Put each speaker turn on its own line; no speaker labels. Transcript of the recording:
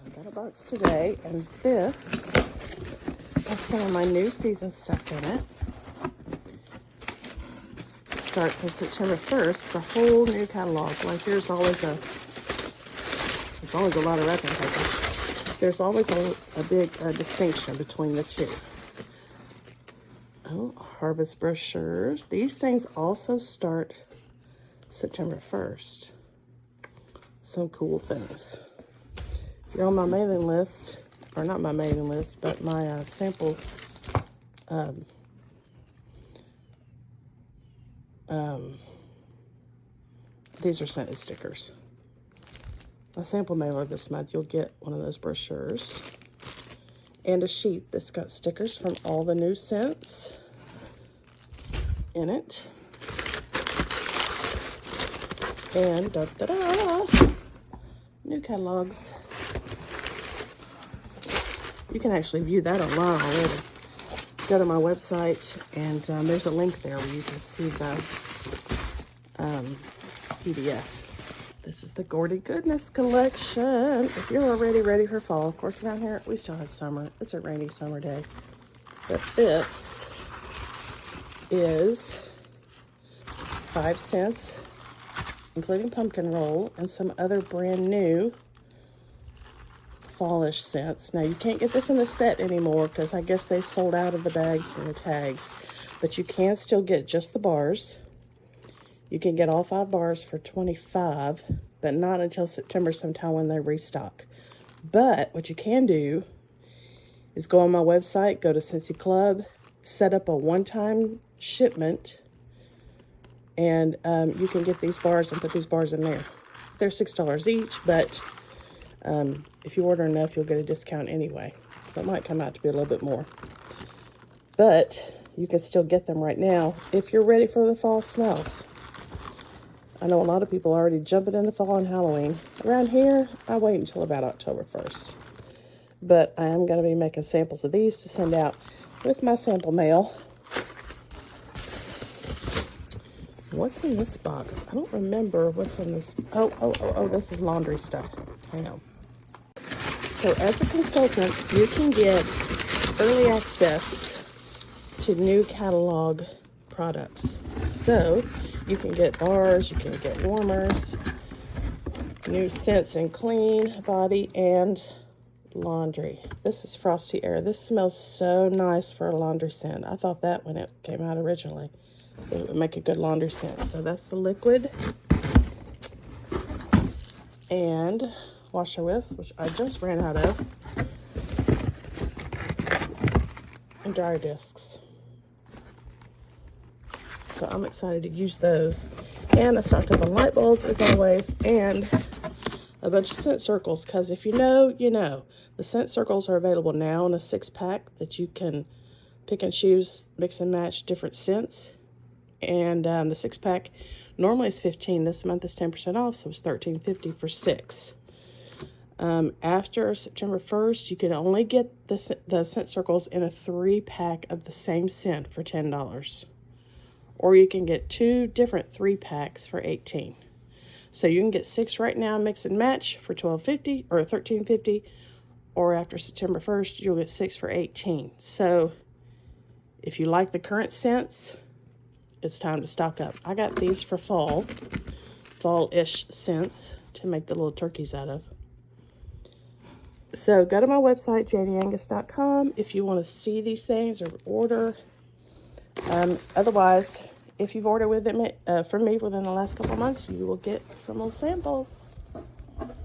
I got a box today, and this has some of my new season stuff in it. It starts on September 1st. It's a whole new catalog. Like there's always a lot of wrapping paper. There's always a big distinction between the two. Oh, harvest brochures. These things also start September 1st. Some cool things. If you're on my mailing list, or not my mailing list, but my sample these are scented stickers. A sample mailer this month, you'll get one of those brochures. And a sheet that's got stickers from all the new scents in it. And new catalogs. You can actually view that online already. Go to my website, and there's a link there where you can see the PDF. This is the Gourdy Goodness collection. If you're already ready for fall, of course around here we still have summer. It's a rainy summer day. But this is 5 cents, including pumpkin roll and some other brand new fallish scents. Now you can't get this in the set anymore because I guess they sold out of the bags and the tags. But you can still get just the bars. You can get all 5 bars for $25, but not until September sometime when they restock. But what you can do is go on my website, go to Scentsy Club, set up a one-time shipment, and you can get these bars and put these bars in there. They're $6 each, but if you order enough, you'll get a discount anyway. So it might come out to be a little bit more. But you can still get them right now if you're ready for the fall smells. I know a lot of people are already jumping into fall and Halloween. Around here, I wait until about October 1st. But I am going to be making samples of these to send out with my sample mail. What's in this box? I don't remember what's in this. Oh, this is laundry stuff. Hang on. So as a consultant, you can get early access to new catalog products. So you can get bars, you can get warmers, new scents and clean body, and laundry. This is Frosty Air. This smells so nice for a laundry scent. I thought that when it came out originally, it would make a good laundry scent. So that's the liquid. And washer whisk, which I just ran out of. And dryer discs. So I'm excited to use those. And I stocked up on light bulbs as always, and a bunch of scent circles, because if you know, you know. The scent circles are available now in a 6-pack that you can pick and choose, mix and match different scents. And the 6-pack normally is $15. This month is 10% off, so it's $13.50 for 6. After September 1st, you can only get the scent circles in a 3-pack of the same scent for $10. Or you can get 2 different 3-packs for $18. So you can get 6 right now, mix and match for $12.50 or $13.50. Or after September 1st, you'll get 6 for $18. So if you like the current scents, it's time to stock up. I got these for fall-ish scents to make the little turkeys out of. So go to my website, janieangus.com, if you want to see these things or order. Otherwise, if you've ordered with them from me within the last couple of months, you will get some little samples.